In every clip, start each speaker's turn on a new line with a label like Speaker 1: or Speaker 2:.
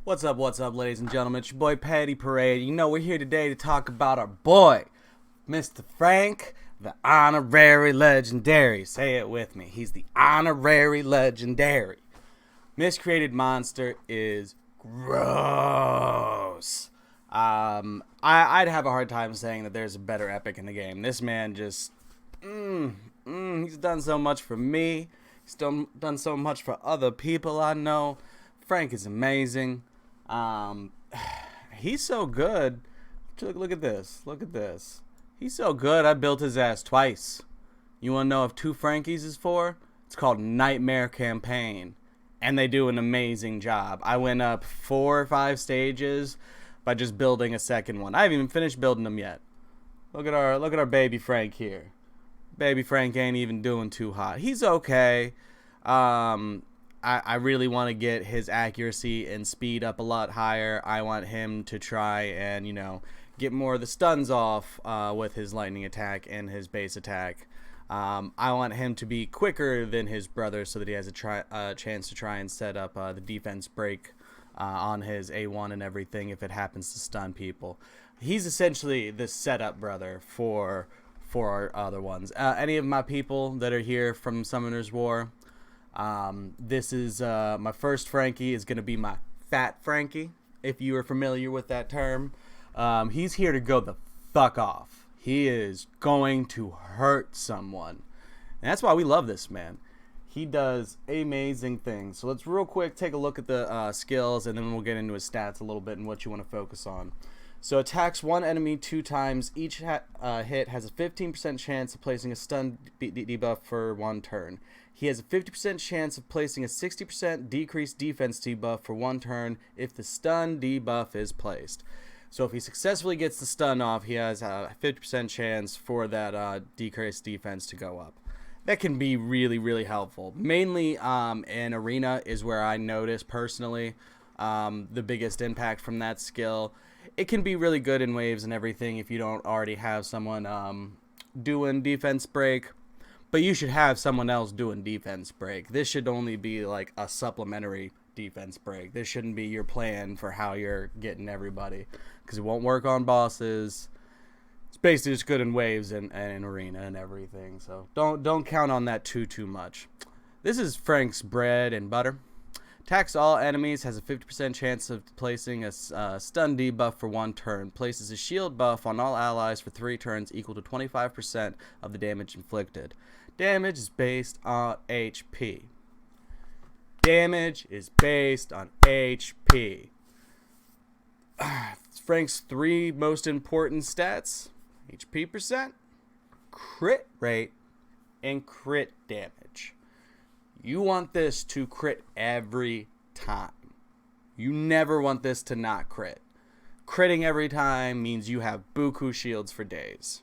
Speaker 1: What's up, ladies and gentlemen? It's your boy Patty Parade. You know, we're here today to talk about our boy, Mr. Frank, the honorary legendary. Say it with me. He's the honorary legendary. Miscreated monster is gross. I'd have a hard time saying that there's a better epic in the game. This man just, he's done so much for me. He's done so much for other people I know. Frank is amazing. Um, he's so good. Look at this. Look at this. He's so good. I built his ass twice. You want to know if two Frankies is for? It's called Nightmare Campaign, and they do an amazing job. I went up 4 or 5 stages by just building a second one. I haven't even finished building them yet. Look at our baby Frank here. Baby Frank ain't even doing too hot. He's okay. I really want to get his accuracy and speed up a lot higher. I want him to try and, get more of the stuns off with his lightning attack and his base attack. I want him to be quicker than his brother so that he has a chance to try and set up the defense break on his A1 and everything if it happens to stun people. He's essentially the setup brother for our other ones. Any of my people that are here from Summoner's War, this is my first Frankie is going to be my fat Frankie, if you are familiar with that term. He's here to go the fuck off. He is going to hurt someone. And that's why we love this man. He does amazing things. So let's real quick take a look at the skills, and then we'll get into his stats a little bit and what you want to focus on. So attacks one enemy 2 times. Each hit has a 15% chance of placing a stun debuff for 1 turn. He has a 50% chance of placing a 60% decreased defense debuff for 1 turn if the stun debuff is placed. So if he successfully gets the stun off, he has a 50% chance for that decreased defense to go up. That can be really, really helpful. Mainly in Arena is where I notice personally the biggest impact from that skill. It can be really good in waves and everything if you don't already have someone doing defense break. But you should have someone else doing defense break. This should only be like a supplementary defense break. This shouldn't be your plan for how you're getting everybody, because it won't work on bosses. It's basically just good in waves and in Arena and everything. So don't count on that too much. This is Frank's bread and butter. Attacks all enemies, has a 50% chance of placing a stun debuff for 1 turn. Places a shield buff on all allies for 3 turns equal to 25% of the damage inflicted. Damage is based on HP. Damage is based on HP. Frank's 3 most important stats: HP percent, crit rate, and crit damage. You want this to crit every time. You never want this to not crit. Critting every time means you have buku shields for days.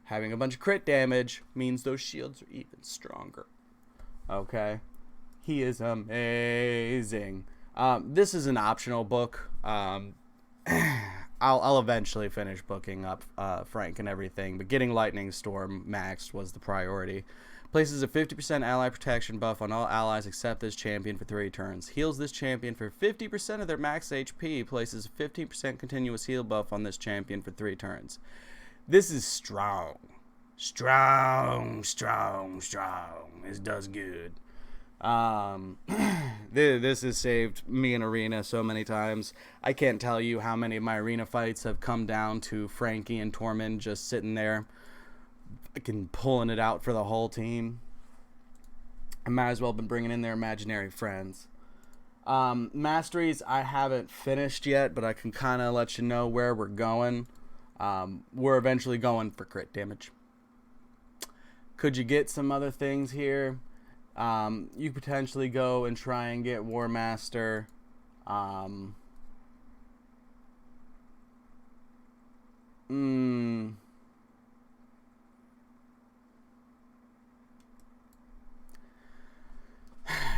Speaker 1: Having a bunch of crit damage means those shields are even stronger. Okay? He is amazing. This is an optional book. I'll eventually finish booking up Frank and everything, but getting Lightning Storm maxed was the priority. Places a 50% ally protection buff on all allies except this champion for 3 turns. Heals this champion for 50% of their max HP. Places a 15% continuous heal buff on this champion for 3 turns. This is strong. Strong. This does good. This has saved me in Arena so many times. I can't tell you how many of my Arena fights have come down to Frankie and Tormund just sitting there pulling it out for the whole team. I might as well have been bringing in their imaginary friends. Masteries I haven't finished yet, but I can kind of let you know where we're going. We're eventually going for crit damage. Could you get some other things here? You potentially go and try and get War Master.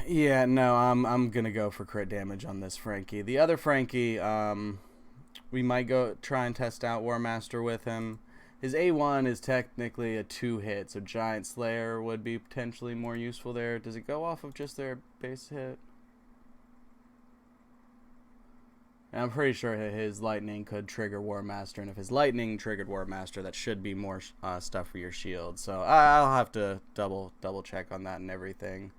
Speaker 1: Yeah, no, I'm gonna go for crit damage on this Frankie. The other Frankie, we might go try and test out War Master with him. His A1 is technically a 2-hit, so Giant Slayer would be potentially more useful there. Does it go off of just their base hit? And I'm pretty sure his lightning could trigger War Master, and if his lightning triggered War Master, that should be more stuff for your shield. So I'll have to double check on that and everything.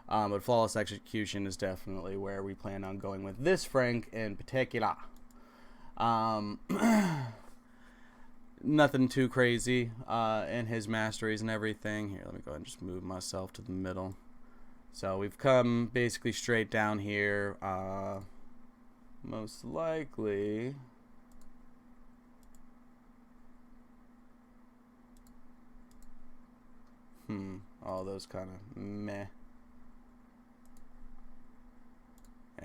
Speaker 1: But Flawless Execution is definitely where we plan on going with this Frank in particular. Nothing too crazy in his masteries and everything. Here, let me go ahead and just move myself to the middle. So we've come basically straight down here. Most likely... all those kind of meh.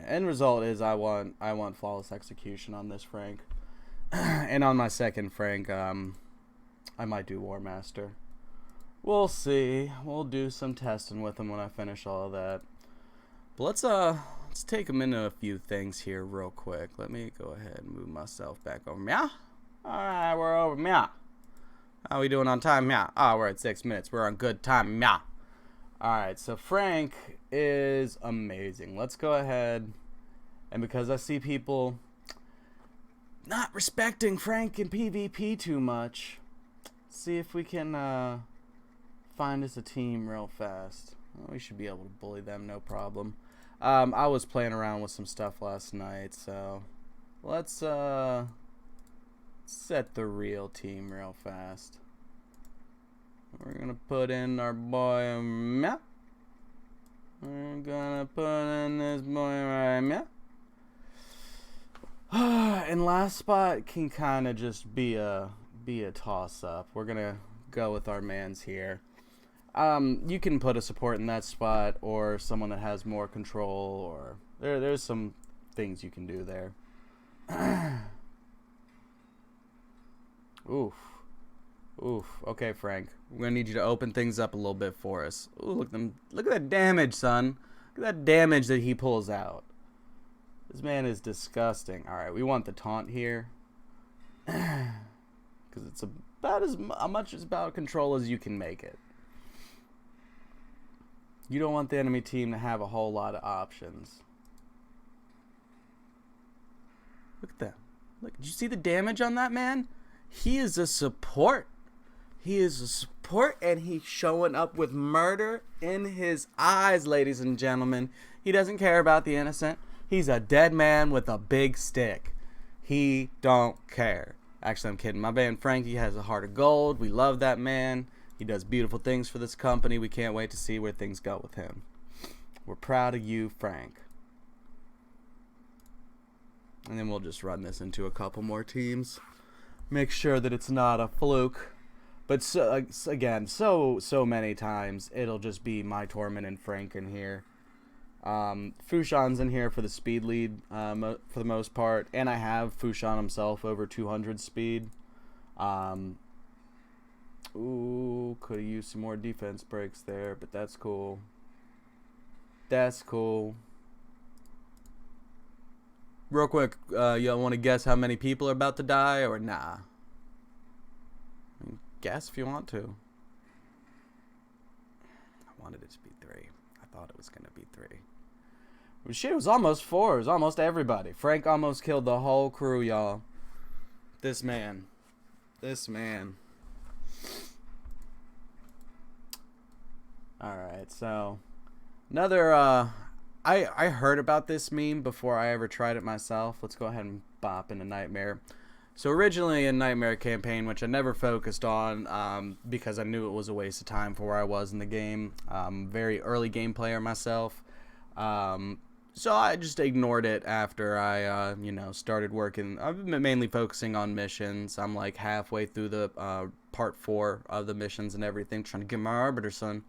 Speaker 1: End result is I want Flawless Execution on this Frank. And on my second Frank, I might do War Master. We'll see. We'll do some testing with him when I finish all of that. But let's take a minute a few things here real quick. Let me go ahead and move myself back over. Meow. Alright, we're over. Meow. How we doing on time? Meow. Oh, we're at 6 minutes. We're on good time. Meow. Alright, so Frank is amazing. Let's go ahead, and because I see people not respecting Frank in PvP too much, see if we can find us a team real fast. Well, we should be able to bully them, no problem. I was playing around with some stuff last night, so let's set the real team real fast. We're gonna put in our boy Map. We're gonna put in this boy right Map. And last spot can kind of just be a toss up. We're gonna go with our mans here. You can put a support in that spot, or someone that has more control, or there's some things you can do there. Oof. Okay, Frank. We're gonna need you to open things up a little bit for us. Ooh, look at that damage, son. Look at that damage that he pulls out. This man is disgusting. All right, we want the taunt here, because it's about as much as about control as you can make it. You don't want the enemy team to have a whole lot of options. Look at that. Look, did you see the damage on that man? He is a support. He is a support, and he's showing up with murder in his eyes, ladies and gentlemen. He doesn't care about the innocent. He's a dead man with a big stick. He don't care. Actually, I'm kidding. My man Frankie has a heart of gold. We love that man. He does beautiful things for this company. We can't wait to see where things go with him. We're proud of you, Frank. And then we'll just run this into a couple more teams. Make sure that it's not a fluke. But again, so many times it'll just be my Torment and Frank in here. Fushan's in here for the speed lead for the most part, and I have Fushan himself over 200 speed. Ooh, could have used some more defense breaks there, but that's cool. That's cool. Real quick, y'all want to guess how many people are about to die, or nah? Guess if you want to. I wanted it to be 3. I thought it was going to be 3. Well, shit, it was almost 4. It was almost everybody. Frank almost killed the whole crew, y'all. This man. Alright, so another, I heard about this meme before I ever tried it myself. Let's go ahead and bop into Nightmare. So originally in Nightmare campaign, which I never focused on because I knew it was a waste of time for where I was in the game. Very early game player myself. So I just ignored it after I, started working. I've been mainly focusing on missions. I'm like halfway through the part 4 of the missions and everything, trying to get my Arbiter son.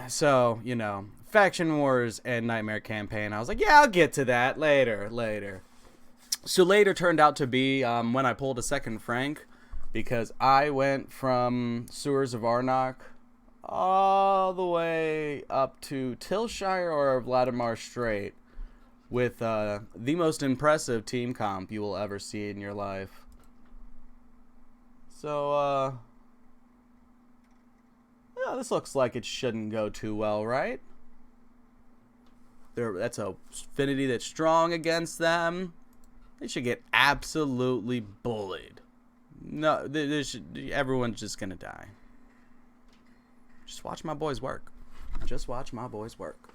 Speaker 1: So, Faction Wars and Nightmare campaign, I was like, yeah, I'll get to that later. So later turned out to be when I pulled a second Frank, because I went from Sewers of Arnok all the way up to Tilshire or Vladimir Strait with the most impressive team comp you will ever see in your life. So, yeah, this looks like it shouldn't go too well, right? That's a affinity that's strong against them. They should get absolutely bullied. No, everyone's just gonna die. Just watch my boys work. Just watch my boys work.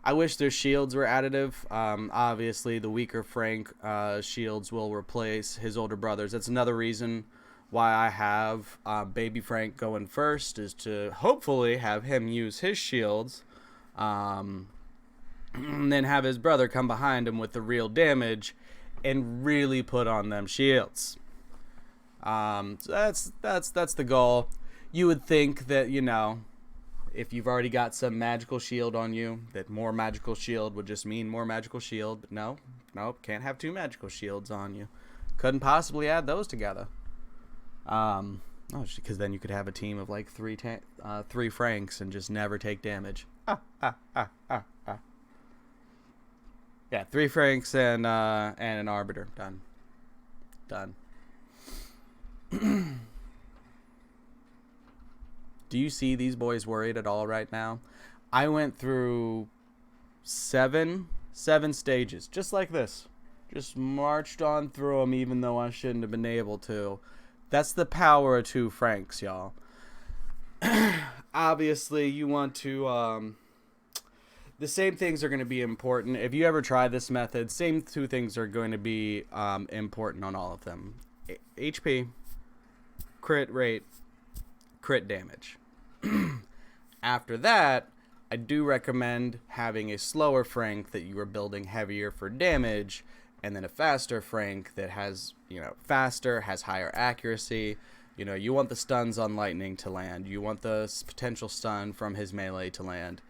Speaker 1: I wish their shields were additive. Obviously, the weaker Frank shields will replace his older brothers. That's another reason why I have baby Frank going first, is to hopefully have him use his shields, and then have his brother come behind him with the real damage and really put on them shields. So that's the goal. You would think that, you know, if you've already got some magical shield on you, that more magical shield would just mean more magical shield. But no, can't have two magical shields on you. Couldn't possibly add those together. Because then you could have a team of like three Franks and just never take damage. Yeah, 3 Franks and an Arbiter. Done. Do you see these boys worried at all right now? I went through seven stages, just like this. Just marched on through them, even though I shouldn't have been able to. That's the power of 2 Franks, y'all. Obviously, you want to... the same things are going to be important. If you ever try this method, same 2 things are going to be important on all of them. HP, crit rate, crit damage. After that, I do recommend having a slower Frank that you are building heavier for damage, and then a faster Frank that has, you know, faster, has higher accuracy. You know, you want the stuns on lightning to land. You want the potential stun from his melee to land.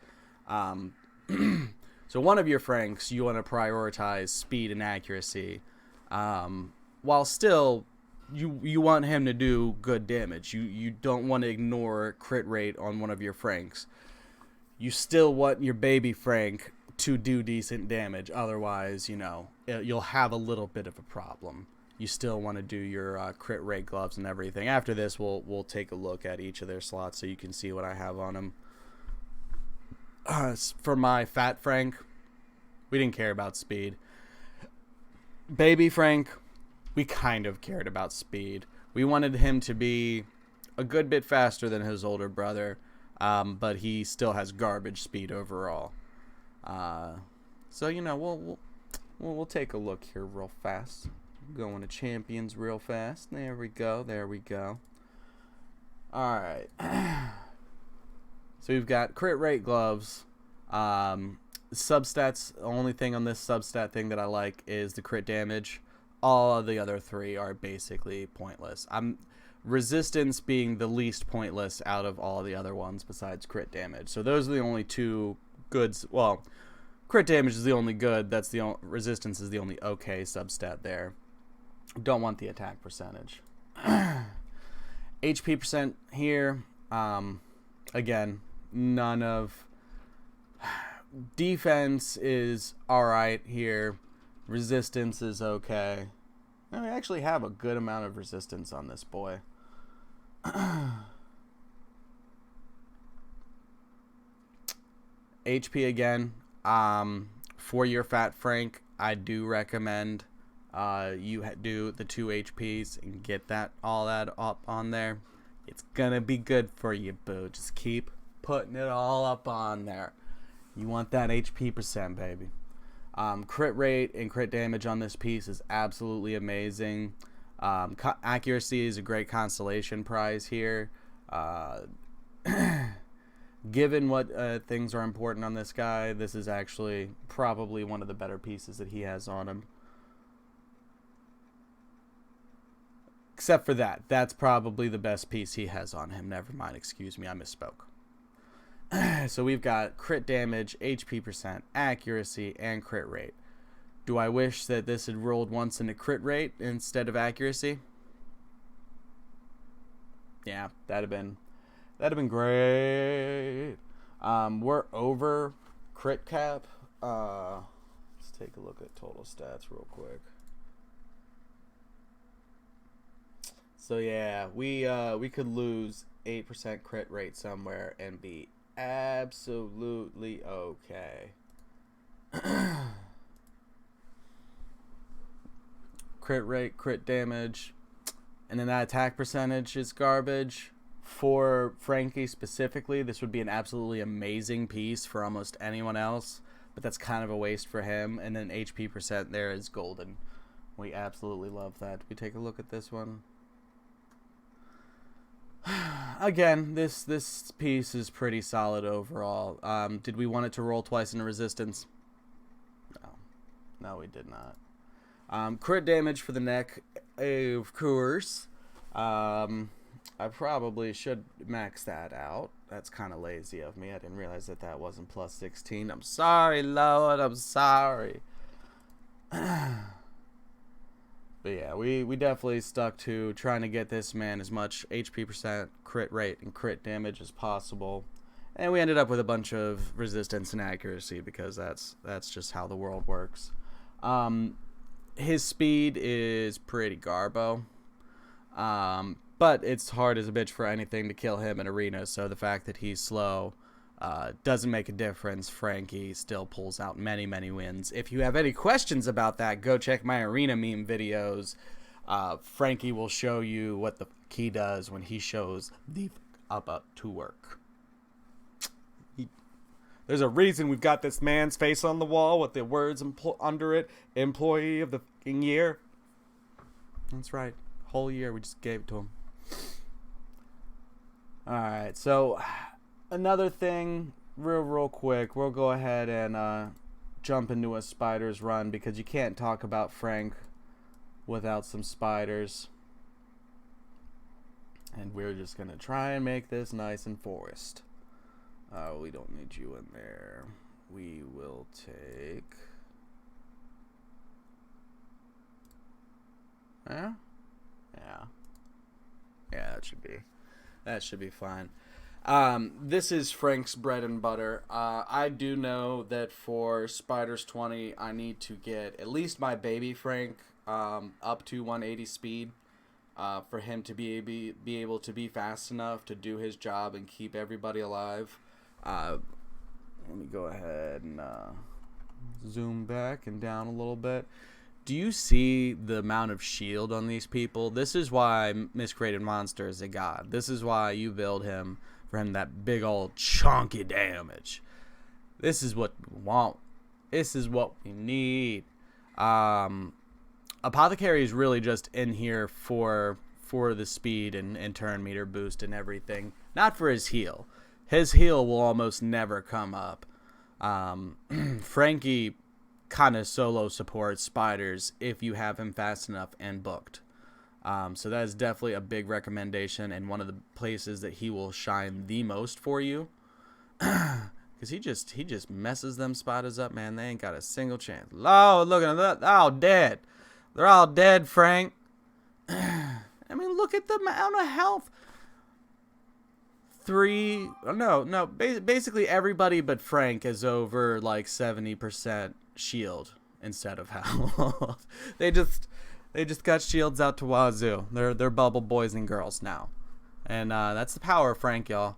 Speaker 1: So one of your Franks, you want to prioritize speed and accuracy, while still you want him to do good damage. You don't want to ignore crit rate on one of your Franks. You still want your baby Frank to do decent damage. Otherwise, you know, you'll have a little bit of a problem. You still want to do your crit rate gloves and everything. After this, we'll take a look at each of their slots so you can see what I have on them. For my fat Frank, we didn't care about speed. Baby Frank, we kind of cared about speed. We wanted him to be a good bit faster than his older brother, but he still has garbage speed overall. So, you know, we'll take a look here real fast. Going to champions real fast. There we go. All right. So we've got crit rate gloves. Substats, the only thing on this substat thing that I like is the crit damage. All of the other 3 are basically pointless. Resistance being the least pointless out of all the other ones besides crit damage. So those are the only 2 goods. Well, crit damage is the only good. That's the resistance is the only okay substat there. Don't want the attack percentage. HP percent here. Again, none of... Defense is alright here. Resistance is okay. I actually have a good amount of resistance on this boy. HP again. For your fat Frank, I do recommend you do the 2 HPs and get all that up on there. It's gonna be good for you, boo. Just keep putting it all up on there. You want that HP percent, baby. Crit rate and crit damage on this piece is absolutely amazing. Accuracy is a great consolation prize here. Given what things are important on this guy, this is actually probably one of the better pieces that he has on him. Except for that. That's probably the best piece he has on him. Never mind. Excuse me. I misspoke. So we've got crit damage, HP percent, accuracy, and crit rate. Do I wish that this had rolled once into crit rate instead of accuracy? Yeah, that'd have been great. We're over crit cap. Let's take a look at total stats real quick. So yeah, we could lose 8% crit rate somewhere and be absolutely okay. Crit rate, crit damage, and then that attack percentage is garbage. For Frankie specifically, this would be an absolutely amazing piece for almost anyone else, but that's kind of a waste for him. And then HP percent there is golden. We absolutely love that. We take a look at this one. Again, this piece is pretty solid overall. Did we want it to roll twice in a resistance? No, we did not. Crit damage for the neck, of course. I probably should max that out. That's kind of lazy of me. I didn't realize that that wasn't plus 16. I'm sorry, Lord. I'm sorry. But yeah, we definitely stuck to trying to get this man as much HP percent, crit rate, and crit damage as possible. And we ended up with a bunch of resistance and accuracy because that's just how the world works. His speed is pretty garbo. But it's hard as a bitch for anything to kill him in arena, so the fact that he's slow doesn't make a difference. Frankie still pulls out many, many wins. If you have any questions about that, go check my arena meme videos. Frankie will show you what the fuck he does when he shows the up to work. There's a reason we've got this man's face on the wall with the words under it, employee of the fucking year. That's right. Whole year we just gave it to him. Alright, so another thing, real quick, we'll go ahead and jump into a spiders run because you can't talk about Frank without some spiders. And we're just going to try and make this nice and forest. We don't need you in there. We will take... Yeah? Yeah, that should be fine. This is Frank's bread and butter. I do know that for Spiders 20, I need to get at least my baby Frank up to 180 speed for him to be able to be fast enough to do his job and keep everybody alive. Let me go ahead and zoom back and down a little bit. Do you see the amount of shield on these people? This is why Miscreated Monster is a god. This is why you build him for him that big old chunky damage. This is what we want. This is what we need. Apothecary is really just in here for the speed and turn meter boost and everything. Not for his heal. His heal will almost never come up. Frankie kind of solo supports spiders if you have him fast enough and booked. So that is definitely a big recommendation and one of the places that he will shine the most for you. Because he just messes them spiders up, man. They ain't got a single chance. Oh, look at them. They're all dead. They're all dead, Frank. I mean, look at the amount of health. Basically everybody but Frank is over like 70% shield instead of health. They just got shields out to wazoo. They're bubble boys and girls now. And that's the power of Frank, y'all.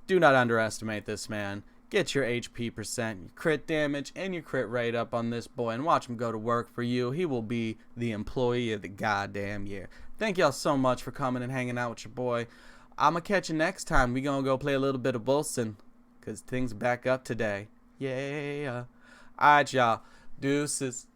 Speaker 1: Do not underestimate this man. Get your HP percent, your crit damage, and your crit rate up on this boy and watch him go to work for you. He will be the employee of the goddamn year. Thank y'all so much for coming and hanging out with your boy. I'm going to catch you next time. We going to go play a little bit of Wilson because things back up today. Yeah. All right, y'all. Deuces.